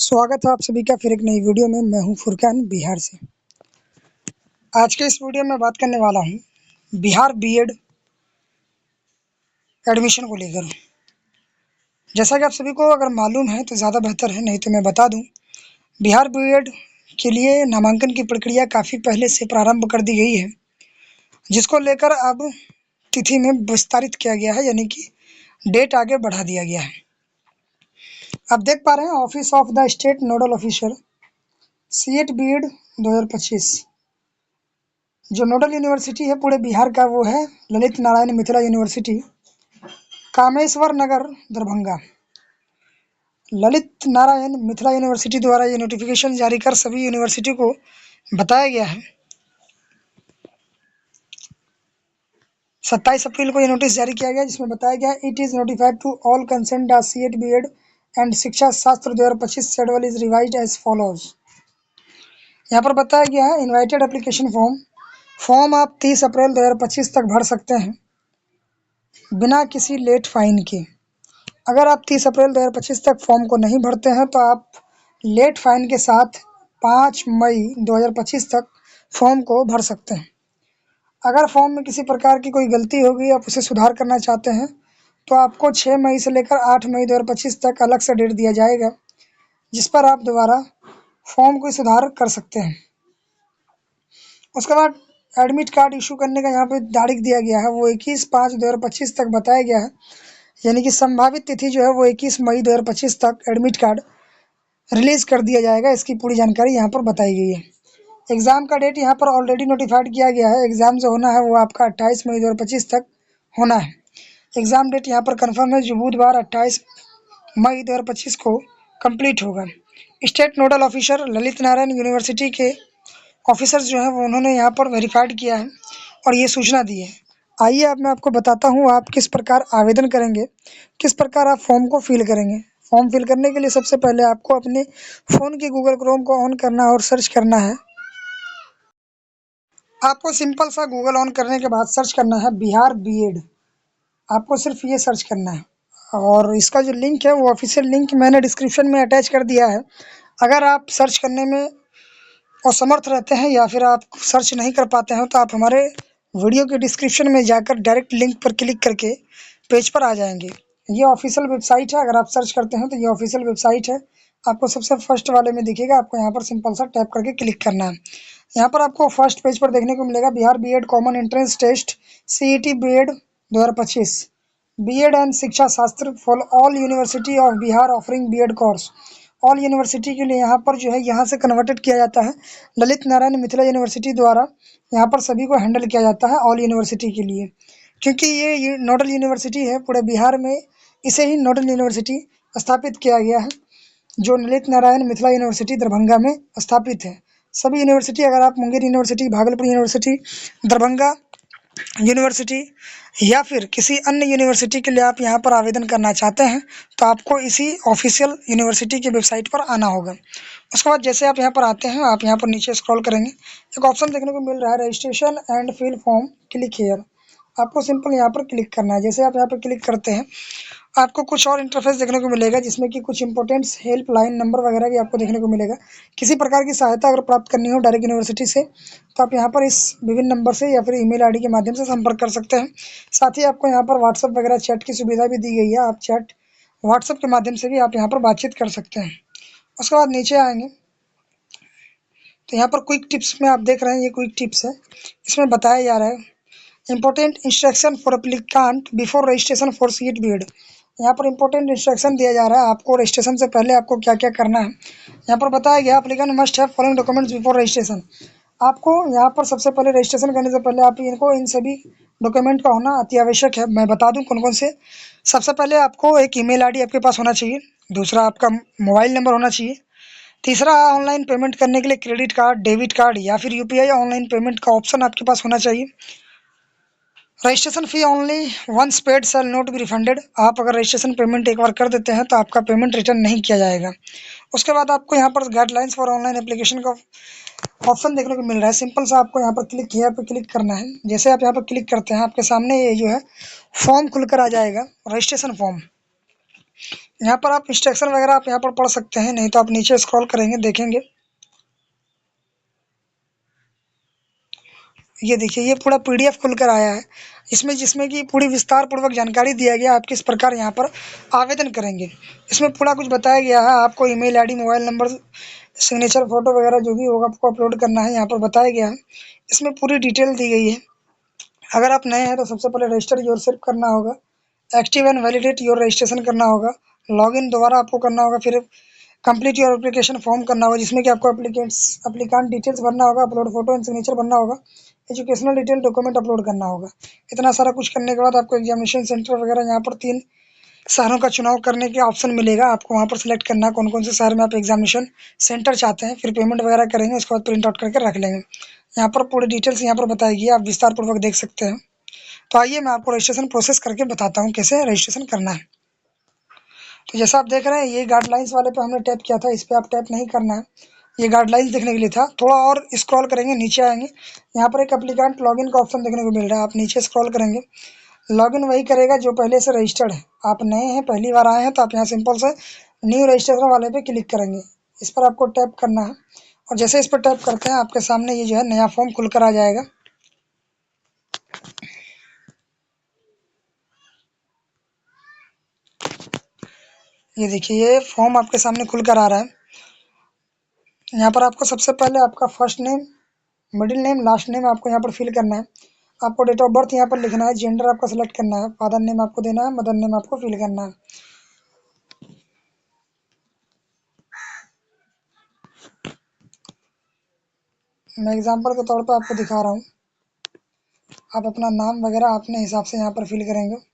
स्वागत है आप सभी का फिर एक नई वीडियो में। मैं हूं फुरकान बिहार से। आज के इस वीडियो में बात करने वाला हूं बिहार बीएड एडमिशन को लेकर। जैसा कि आप सभी को अगर मालूम है तो ज़्यादा बेहतर है, नहीं तो मैं बता दूं। बिहार बीएड के लिए नामांकन की प्रक्रिया काफ़ी पहले से प्रारंभ कर दी गई है, जिसको लेकर अब तिथि में विस्तारित किया गया है, यानी कि डेट आगे बढ़ा दिया गया है। आप देख पा रहे हैं office of the state nodal officer CET BEd 2025। जो नोडल यूनिवर्सिटी है पूरे बिहार का वो है ललित नारायण मिथिला यूनिवर्सिटी, कामेश्वर नगर, दरभंगा। ललित नारायण मिथिला यूनिवर्सिटी द्वारा ये नोटिफिकेशन जारी कर सभी यूनिवर्सिटी को बताया गया है। 27 अप्रैल को ये नोटिस जारी किया गया, जिसमें बताया गया it is notified to all concerned CET BEd and शिक्षा शास्त्र 2025 schedule is revised as follows. यहाँ पर बताया गया है इन्वाइटेड एप्लीकेशन फॉर्म आप 30 अप्रैल 2025 तक भर सकते हैं बिना किसी लेट फाइन के। अगर आप 30 अप्रैल 2025 तक फॉर्म को नहीं भरते हैं तो आप लेट फाइन के साथ 5 मई 2025 तक फॉर्म को भर सकते हैं। अगर फॉर्म में किसी प्रकार की कोई गलती होगी, आप उसे सुधार करना चाहते हैं, तो आपको 6 मई से लेकर 8 मई 2025 तक अलग से डेट दिया जाएगा, जिस पर आप दोबारा फॉर्म को सुधार कर सकते हैं। उसके बाद एडमिट कार्ड इशू करने का यहाँ पे तारीख दिया गया है, वो 21/5/2025 तक बताया गया है, यानी कि संभावित तिथि जो है वो 21 मई 2025 तक एडमिट कार्ड रिलीज़ कर दिया जाएगा। इसकी पूरी जानकारी यहाँ पर बताई गई है। एग्ज़ाम का डेट यहाँ पर ऑलरेडी नोटिफाइड किया गया है। एग्ज़ाम जो होना है वो आपका 28 मई 2025 तक होना है। एग्ज़ाम डेट यहाँ पर कन्फर्म है, जो बुधवार 28 मई 2025 को कंप्लीट होगा। State nodal officer Lalit Narayan university के ऑफिसर्स जो हैं वो उन्होंने यहाँ पर वेरीफाइड किया है और ये सूचना दी है। आइए अब मैं आपको बताता हूँ आप किस प्रकार आवेदन करेंगे, किस प्रकार आप फॉर्म को फिल करेंगे। फॉर्म फिल करने के लिए सबसे पहले आपको अपने फ़ोन के गूगल क्रोम को ऑन करना है और सर्च करना है। आपको सिंपल सा गूगल ऑन करने के बाद सर्च करना है बिहार बीएड। आपको सिर्फ ये सर्च करना है, और इसका जो लिंक है वो ऑफिशियल लिंक मैंने डिस्क्रिप्शन में अटैच कर दिया है। अगर आप सर्च करने में असमर्थ रहते हैं या फिर आप सर्च नहीं कर पाते हैं, तो आप हमारे वीडियो के डिस्क्रिप्शन में जाकर डायरेक्ट लिंक पर क्लिक करके पेज पर आ जाएंगे। ये ऑफिशियल वेबसाइट है। अगर आप सर्च करते हैं तो ये ऑफिशियल वेबसाइट है। आपको सबसे फर्स्ट वाले में दिखेगा, आपको यहाँ पर सिंपल सा टैप करके क्लिक करना है। यहाँ पर आपको फर्स्ट पेज पर देखने को मिलेगा Bihar BEd common entrance test CET BEd 2025 BEd and शिक्षा शास्त्र for all university of Bihar offering BEd course. All university के लिए यहाँ पर जो है यहाँ से कन्वर्टेड किया जाता है। ललित नारायण मिथिला यूनिवर्सिटी द्वारा यहाँ पर सभी को हैंडल किया जाता है ऑल यूनिवर्सिटी के लिए, क्योंकि ये नोडल यूनिवर्सिटी है पूरे बिहार में। इसे ही नोडल यूनिवर्सिटी स्थापित किया गया है, जो ललित नारायण मिथिला यूनिवर्सिटी दरभंगा में स्थापित है। सभी यूनिवर्सिटी, अगर आप Munger university, Bhagalpur university, Darbhanga university या फिर किसी अन्य यूनिवर्सिटी के लिए आप यहाँ पर आवेदन करना चाहते हैं, तो आपको इसी ऑफिशियल यूनिवर्सिटी की वेबसाइट पर आना होगा। उसके बाद जैसे आप यहाँ पर आते हैं, आप यहाँ पर नीचे स्क्रॉल करेंगे, एक ऑप्शन देखने को मिल रहा है registration and fill form, click here. आपको सिंपल यहाँ पर क्लिक करना है। जैसे आप यहाँ पर क्लिक करते हैं, आपको कुछ और इंटरफेस देखने को मिलेगा, जिसमें कि कुछ इंपॉर्टेंट्स हेल्पलाइन नंबर वगैरह भी आपको देखने को मिलेगा। किसी प्रकार की सहायता अगर प्राप्त करनी हो डायरेक्ट यूनिवर्सिटी से, तो आप यहाँ पर इस विभिन्न नंबर से या फिर ईमेल आईडी के माध्यम से संपर्क कर सकते हैं। साथ ही आपको यहाँ पर व्हाट्सअप वगैरह चैट की सुविधा भी दी गई है। आप चैट व्हाट्सअप के माध्यम से भी आप यहाँ पर बातचीत कर सकते हैं। उसके बाद नीचे आएंगे तो यहाँ पर क्विक टिप्स में आप देख रहे हैं, ये क्विक टिप्स है। इसमें बताया जा रहा है important instruction for applicant before registration for CET BEd. यहाँ पर इंपॉर्टेंट इंस्ट्रक्शन दिया जा रहा है आपको रजिस्ट्रेशन से पहले आपको क्या क्या करना है। यहाँ पर बताया गया applicant must have following documents before registration. आपको यहाँ पर सबसे पहले रजिस्ट्रेशन करने से पहले आप इनको इन सभी डॉक्यूमेंट का होना अति आवश्यक है। मैं बता दूं कौन कौन से। सबसे पहले आपको एक ईमेल आईडी आपके पास होना चाहिए। दूसरा, आपका मोबाइल नंबर होना चाहिए। तीसरा, ऑनलाइन पेमेंट करने के लिए क्रेडिट कार्ड, डेबिट कार्ड या फिर यूपीआई ऑनलाइन पेमेंट का ऑप्शन आपके पास होना चाहिए। Registration fee only once paid shall not be refunded. आप अगर रजिस्ट्रेशन पेमेंट एक बार कर देते हैं तो आपका पेमेंट रिटर्न नहीं किया जाएगा। उसके बाद आपको यहाँ पर गाइडलाइंस फॉर ऑनलाइन एप्लीकेशन का ऑप्शन देखने को मिल रहा है। सिंपल सा आपको यहाँ पर क्लिक यहाँ पर क्लिक करना है। जैसे आप यहाँ पर क्लिक करते हैं, आपके सामने ये जो है फॉर्म खुलकर आ जाएगा, रजिस्ट्रेशन फॉर्म। यहाँ पर आप इंस्ट्रक्शन वगैरह आप यहाँ पर पढ़ सकते हैं, नहीं तो आप नीचे स्क्रॉल करेंगे देखेंगे। ये देखिए ये पूरा पीडीएफ खुलकर आया है, जिसमें कि पूरी विस्तार पूर्वक जानकारी दिया गया आप किस प्रकार यहाँ पर आवेदन करेंगे। इसमें पूरा कुछ बताया गया है, आपको email ID, mobile number, signature, photo वगैरह जो भी होगा आपको अपलोड करना है, यहाँ पर बताया गया है। इसमें पूरी डिटेल दी गई है। अगर आप नए हैं तो सबसे पहले रजिस्टर योरसेल्फ करना होगा, active and validate your registration करना होगा, लॉगिन दोबारा आपको करना होगा, फिर कंप्लीट योर एप्लीकेशन फॉर्म करना होगा, जिसमें कि आपको एप्लीकांट डिटेल्स भरना होगा, अपलोड फोटो एंड सिग्नेचर भरना होगा, एजुकेशनल डिटेल डॉक्यूमेंट अपलोड करना होगा। इतना सारा कुछ करने के बाद आपको एग्जामिनेशन सेंटर वगैरह यहाँ पर 3 शहरों का चुनाव करने के ऑप्शन मिलेगा। आपको वहाँ पर सिलेक्ट करना है कौन कौन से शहर में आप एग्जामिनेशन सेंटर चाहते हैं, फिर पेमेंट वगैरह करेंगे, उसके बाद प्रिंट आउट करके रख लेंगे। यहाँ पर पूरी डिटेल्स यहाँ पर बताएगी, आप विस्तार पूर्वक देख सकते हैं। तो आइए मैं आपको रजिस्ट्रेशन प्रोसेस करके बताता हूँ कैसे रजिस्ट्रेशन करना है। तो जैसा आप देख रहे हैं ये गाइडलाइंस वाले पे हमने टैप किया था, इस पर आप टैप नहीं करना है, ये गाइडलाइंस देखने के लिए था। थोड़ा और स्क्रॉल करेंगे, नीचे आएंगे, यहाँ पर एक एप्लीकेंट लॉगिन का ऑप्शन देखने को मिल रहा है, आप नीचे स्क्रॉल करेंगे। लॉगिन वही करेगा जो पहले से रजिस्टर्ड है। आप नए हैं, पहली बार आए हैं, तो आप यहाँ सिंपल से न्यू रजिस्ट्रेशन वाले पे क्लिक करेंगे, इस पर आपको टैप करना है। और जैसे इस पर टैप करते हैं आपके सामने ये जो है नया फॉर्म खुलकर आ जाएगा। ये देखिए ये फॉर्म आपके सामने खुलकर आ रहा है। यहाँ पर आपको सबसे पहले आपका first name, middle name, last name आपको यहाँ पर फिल करना है। आपको डेट ऑफ बर्थ यहाँ पर लिखना है, जेंडर आपका सेलेक्ट करना है, फादर नेम आपको देना है, मदर नेम आपको फिल करना है। मैं एग्जांपल के तौर पर आपको दिखा रहा हूँ, आप अपना नाम वगैरह अपने हिसाब से यहाँ पर फिल करेंगे।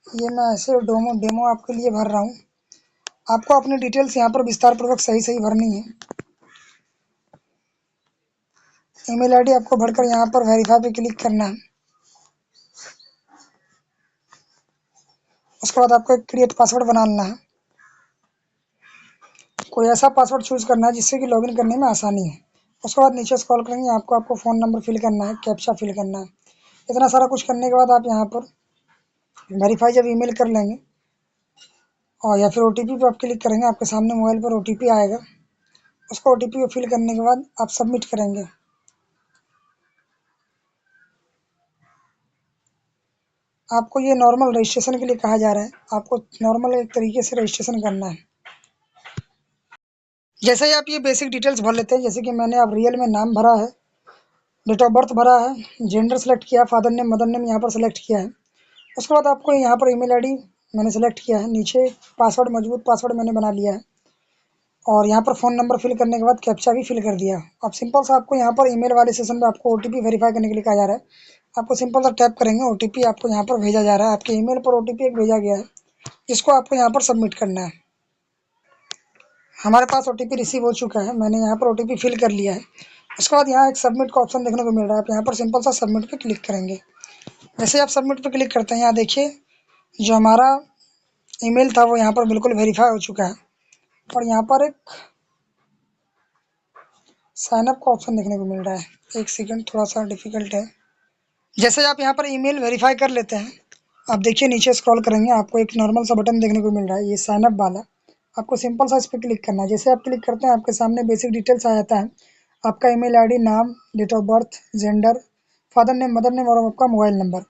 ये मैं ऐसे डेमो आपके लिए भर रहा हूँ। आपको अपनी डिटेल्स यहाँ पर विस्तार पूर्वक सही सही भरनी है। ईमेल आईडी आपको भरकर यहाँ पर वेरीफाई पे क्लिक करना है। उसके बाद आपको एक क्रिएट पासवर्ड बनाना है, कोई ऐसा पासवर्ड चूज करना है जिससे कि लॉगिन करने में आसानी है। उसके बाद नीचे स्क्रॉल करेंगे, आपको फ़ोन नंबर फिल करना है, कैप्चा फिल करना है। इतना सारा कुछ करने के बाद आप यहाँ पर वेरीफाई जब ईमेल कर लेंगे और या फिर ओटीपी पे आप क्लिक करेंगे, आपके सामने मोबाइल पर ओटीपी आएगा। उसको ओटीपी फिल करने के बाद आप सबमिट करेंगे। आपको ये नॉर्मल रजिस्ट्रेशन के लिए कहा जा रहा है, आपको नॉर्मल एक तरीके से रजिस्ट्रेशन करना है। जैसे ही आप ये बेसिक डिटेल्स भर लेते हैं, जैसे कि मैंने अब रियल में नाम भरा है, डेट ऑफ बर्थ भरा है, जेंडर सेलेक्ट किया, फादर नेम मदर नेम यहाँ पर सेलेक्ट किया है। उसके बाद आपको यहाँ पर ईमेल आईडी मैंने सेलेक्ट किया है, नीचे पासवर्ड, मजबूत पासवर्ड मैंने बना लिया है और यहाँ पर फ़ोन नंबर फिल करने के बाद कैप्चा भी फिल कर दिया। अब सिंपल सा आपको यहाँ पर ईमेल वाले सेशन में आपको ओटीपी वेरीफाई करने के लिए कहा जा रहा है। आपको सिंपल सा टैप करेंगे, ओटीपी आपको यहाँ पर भेजा जा रहा है, आपके ईमेल पर ओटीपी एक भेजा गया है, जिसको आपको यहाँ पर सबमिट करना है। हमारे पास ओटीपी रिसीव हो चुका है, मैंने यहाँ पर ओटीपी फिल कर लिया है। उसके बाद यहाँ एक सबमिट का ऑप्शन देखने को मिल रहा है, आप यहाँ पर सिंपल सा सबमिट पे क्लिक करेंगे। जैसे आप सबमिट पे क्लिक करते हैं, यहाँ देखिए जो हमारा ईमेल था वो यहाँ पर बिल्कुल वेरीफाई हो चुका है और यहाँ पर एक साइन अप का ऑप्शन देखने को मिल रहा है। एक सेकंड, थोड़ा सा डिफिकल्ट है। जैसे आप यहाँ पर ईमेल वेरीफाई कर लेते हैं, आप देखिए नीचे स्क्रॉल करेंगे, आपको एक नॉर्मल सा बटन देखने को मिल रहा है, ये साइन अप वाला। आपको सिंपल सा इस पर क्लिक करना है। जैसे आप क्लिक करते हैं आपके सामने बेसिक डिटेल्स आ जाता है, आपका ईमेल आईडी, नाम, date of birth, gender, father name, mother name और आपका मोबाइल नंबर।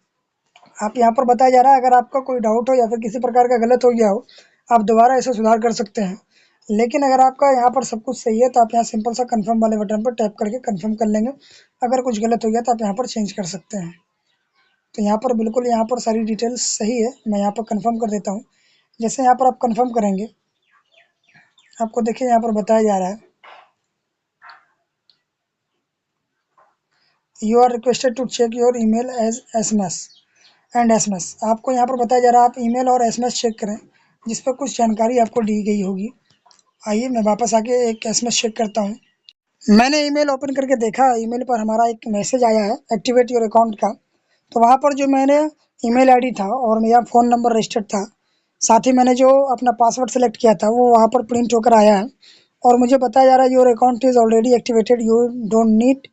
आप यहाँ पर बताया जा रहा है, अगर आपका कोई डाउट हो या फिर किसी प्रकार का गलत हो गया हो, आप दोबारा इसे सुधार कर सकते हैं। लेकिन अगर आपका यहाँ पर सब कुछ सही है तो आप यहाँ सिंपल सा कंफर्म वाले बटन पर टैप करके कंफर्म कर लेंगे। अगर कुछ गलत हो गया तो आप यहाँ पर चेंज कर सकते हैं। तो यहाँ पर बिल्कुल यहाँ पर सारी डिटेल्स सही है, मैं यहाँ पर कंफर्म कर देता हूँ। जैसे यहाँ पर आप कंफर्म करेंगे, आपको देखिए यहाँ पर बताया जा रहा है, you are requested to check your email as SMS and SMS. आपको यहाँ पर बताया जा रहा है आप ईमेल और एसएमएस चेक करें, जिस पर कुछ जानकारी आपको दी गई होगी। आइए मैं वापस आके एक एसएमएस चेक करता हूँ। मैंने ईमेल ओपन करके देखा, ईमेल पर हमारा एक मैसेज आया है एक्टिवेट योर अकाउंट का। तो वहाँ पर जो मैंने ईमेल आईडी था और मेरा फ़ोन नंबर रजिस्टर्ड था, साथ ही मैंने जो अपना पासवर्ड सेलेक्ट किया था वो वहाँ पर प्रिंट होकर आया है और मुझे बताया जा रहा है your account is already activated, you don't need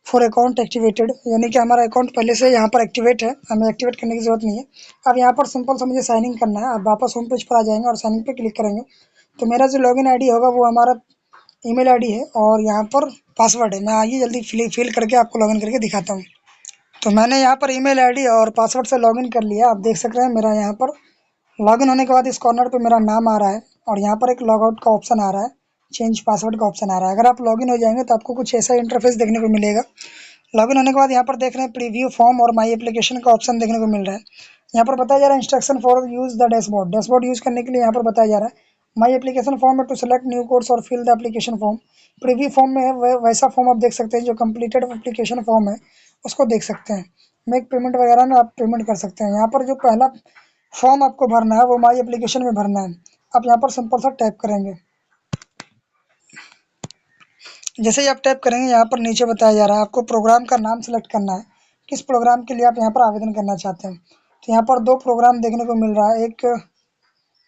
for account activated, यानी कि हमारा अकाउंट पहले से यहाँ पर एक्टिवेट है, हमें एक्टिवेट करने की ज़रूरत नहीं है। अब यहाँ पर सिंपल सा मुझे साइन इन करना है। अब वापस होम पेज पर आ जाएंगे और साइन इन पे क्लिक करेंगे तो मेरा जो लॉगिन आईडी होगा वो हमारा ईमेल आईडी है और यहाँ पर पासवर्ड है। मैं आइए जल्दी फिल करके आपको लॉगिन करके दिखाता हूँ। तो मैंने यहाँ पर ईमेल आईडी और पासवर्ड से लॉगिन कर लिया। आप देख सक रहे हैं मेरा यहाँ पर लॉगिन होने के बाद इस कॉर्नर पे मेरा नाम आ रहा है और यहाँ पर एक लॉगआउट का ऑप्शन आ रहा है, चेंज पासवर्ड का ऑप्शन आ रहा है। अगर आप लॉगिन हो जाएंगे तो आपको कुछ ऐसा इंटरफेस देखने को मिलेगा। लॉगिन होने के बाद यहाँ पर देख रहे हैं प्रीव्यू फॉर्म और माई एप्लीकेशन का ऑप्शन देखने को मिल रहा है। यहाँ पर बताया जा रहा है instruction for use the dashboard, dashboard use करने के लिए यहाँ पर बताया जा रहा है माई एप्लीकेशन फॉर्म है टू सेलेक्ट न्यू कोर्स और fill the application form. Preview form में है वैसा फॉर्म आप देख सकते हैं जो कम्प्लीटेड एप्लीकेशन फॉर्म है उसको देख सकते हैं। मेक पेमेंट वगैरह में आप पेमेंट कर सकते हैं। यहाँ पर जो पहला फॉर्म आपको भरना है वो माई एप्लीकेशन में भरना है। आप यहाँ पर सिंपल सा टैप करेंगे। जैसे ही आप टैप करेंगे यहाँ पर नीचे बताया जा रहा है आपको प्रोग्राम का नाम सेलेक्ट करना है, किस प्रोग्राम के लिए आप यहाँ पर आवेदन करना चाहते हैं। तो यहाँ पर दो प्रोग्राम देखने को मिल रहा है, एक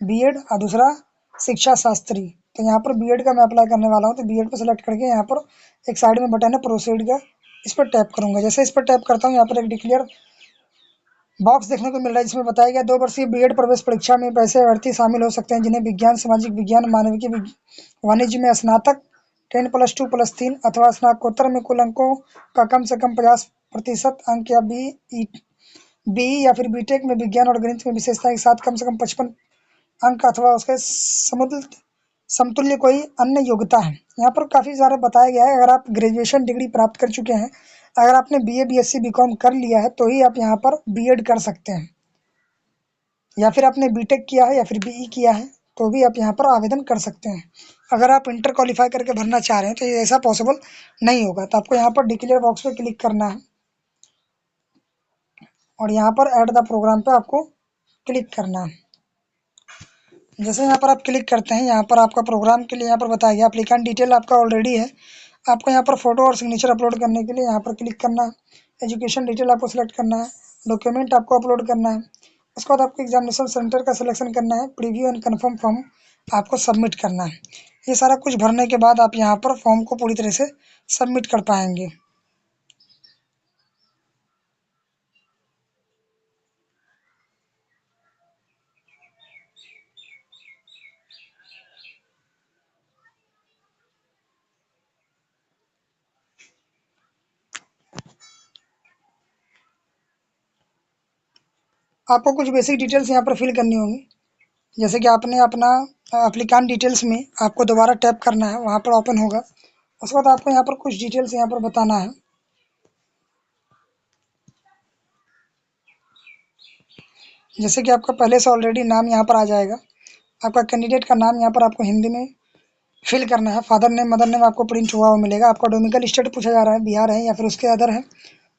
बीएड और दूसरा शिक्षा शास्त्री। तो यहाँ पर बीएड का मैं अप्लाई करने वाला हूँ तो बीएड पर सेलेक्ट करके यहाँ पर एक साइड में बटन है प्रोसीड का, इस पर टैप करूँगा। जैसे इस पर टैप करता हूँ यहाँ पर एक डिक्लेयर बॉक्स देखने को मिल रहा है जिसमें बताया गया 2 वर्षीय बीएड प्रवेश परीक्षा में पैसे अभ्यर्थी शामिल हो सकते हैं जिन्हें विज्ञान, सामाजिक विज्ञान, मानविकी, वाणिज्य में स्नातक 10+2+3 अथवा स्नातकोत्तर में कुल अंकों का कम से कम 50% अंक या बी या फिर बीटेक में विज्ञान और गणित में विशेषता के साथ कम से कम 55 अंक अथवा उसके समतुल्य कोई अन्य योग्यता है। यहाँ पर काफ़ी सारा बताया गया है। अगर आप ग्रेजुएशन डिग्री प्राप्त कर चुके हैं, अगर आपने बीए, बीएससी, बीकॉम कर लिया है तो ही आप यहाँ पर बीएड कर सकते हैं, या फिर आपने बीटेक किया है या फिर बीई किया है तो भी आप यहाँ पर आवेदन कर सकते हैं। अगर आप इंटर क्वालिफाई करके भरना चाह रहे हैं तो ये ऐसा पॉसिबल नहीं होगा। तो आपको यहाँ पर डिक्लेयर बॉक्स पे क्लिक करना है और यहाँ पर ऐड द प्रोग्राम पे आपको क्लिक करना है। जैसे यहाँ पर आप क्लिक करते हैं यहाँ पर आपका प्रोग्राम के लिए यहाँ पर बताया गया एप्लीकेंट डिटेल आपका ऑलरेडी है। आपको यहाँ पर फोटो और सिग्नेचर अपलोड करने के लिए यहाँ पर क्लिक करना है। एजुकेशन डिटेल आपको सिलेक्ट करना है, डॉक्यूमेंट आपको अपलोड करना है। उसके बाद आपको एग्जामिनेशन सेंटर का सिलेक्शन करना है, प्रीव्यू एंड कन्फर्म फॉर्म आपको सबमिट करना है। ये सारा कुछ भरने के बाद आप यहाँ पर फॉर्म को पूरी तरह से सबमिट कर पाएंगे। आपको कुछ बेसिक डिटेल्स यहाँ पर फिल करनी होंगी, जैसे कि आपने अपना एप्लीकेंट डिटेल्स में आपको दोबारा टैप करना है, वहाँ पर ओपन होगा। उसके बाद आपको यहाँ पर कुछ डिटेल्स यहाँ पर बताना है। जैसे कि आपका पहले से ऑलरेडी नाम यहाँ पर आ जाएगा। आपका कैंडिडेट का नाम यहाँ पर आपको हिंदी में फिल करना है। फादर नेम, मदर नेम आपको प्रिंट हुआ मिलेगा। आपका डोमिकल स्टेट पूछा जा रहा है, बिहार है या फिर उसके अदर है,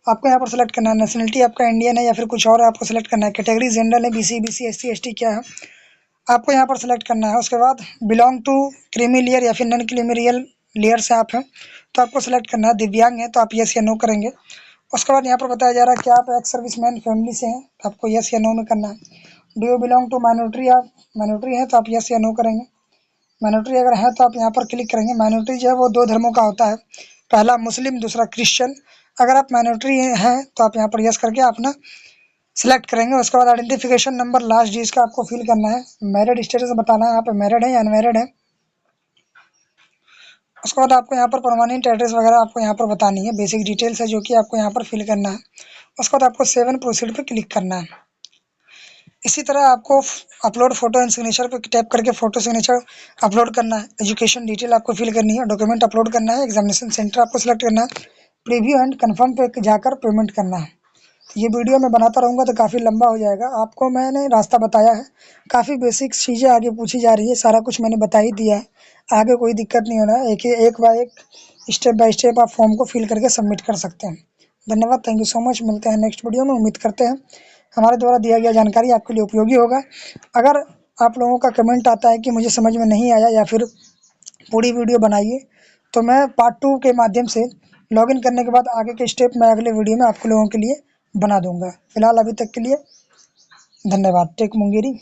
आपको यहाँ पर सेलेक्ट करना है। नेशनलिटी आपका इंडियन है या फिर कुछ और है, आपको सेलेक्ट करना है। कैटेगरी जेंडर है, बीसी, बीसी, एससी, एसटी क्या है, आपको यहाँ पर सेलेक्ट करना है। उसके बाद बिलोंग टू क्रीमी लेयर या फिर नॉन क्रीमी लेयर से आप हैं तो आपको सेलेक्ट करना है। दिव्यांग है तो आप यस या नो करेंगे। उसके बाद यहाँ पर बताया जा रहा है कि आप एक्स सर्विसमैन फैमिली से हैं तो आपको यस या नो में करना है। Do you belong to minority, आप माइनॉरिटी हैं तो आप यस या नो करेंगे। माइनॉरिटी अगर है तो आप यहाँ पर क्लिक करेंगे। माइनॉरिटी जो है वो 2 धर्मों का होता है, पहला मुस्लिम, दूसरा क्रिश्चियन। अगर आप माइनॉरिटी हैं तो आप यहाँ पर यस करके अपना सेलेक्ट करेंगे। उसके बाद आइडेंटिफिकेशन नंबर लास्ट डिजिट का आपको फिल करना है। मैरिड स्टेटस बताना है, आप मैरिड हैं या अनमैरिड हैं। उसके बाद आपको यहाँ पर परमानेंट एड्रेस वगैरह आपको यहाँ पर बतानी है, बेसिक डिटेल्स है जो कि आपको यहाँ पर फिल करना है। उसके बाद आपको सेव एंड प्रोसीड पर क्लिक करना है। इसी तरह आपको अपलोड फोटो एंड सिग्नेचर पर टैप करके फ़ोटो सिग्नेचर अपलोड करना है। एजुकेशन डिटेल आपको फिल करनी है, डॉक्यूमेंट अपलोड करना है, एग्जामिनेशन सेंटर आपको सेलेक्ट करना है, प्रीव्यू एंड कन्फर्म पे जाकर पेमेंट करना है। ये वीडियो मैं बनाता रहूँगा तो काफ़ी लंबा हो जाएगा। आपको मैंने रास्ता बताया है, काफ़ी बेसिक चीज़ें आगे पूछी जा रही है, सारा कुछ मैंने बता ही दिया है। आगे कोई दिक्कत नहीं होना है, एक बाय एक स्टेप बाय स्टेप आप फॉर्म को फिल करके सबमिट कर सकते हैं। धन्यवाद, थैंक यू सो मच। मिलते हैं नेक्स्ट वीडियो में। उम्मीद करते हैं हमारे द्वारा दिया गया जानकारी आपके लिए उपयोगी होगा। अगर आप लोगों का कमेंट आता है कि मुझे समझ में नहीं आया या फिर पूरी वीडियो बनाइए तो मैं पार्ट 2 के माध्यम से लॉगिन करने के बाद आगे के स्टेप मैं अगले वीडियो में आप लोगों के लिए बना दूंगा। फिलहाल अभी तक के लिए धन्यवाद। टेक मुंगेरी।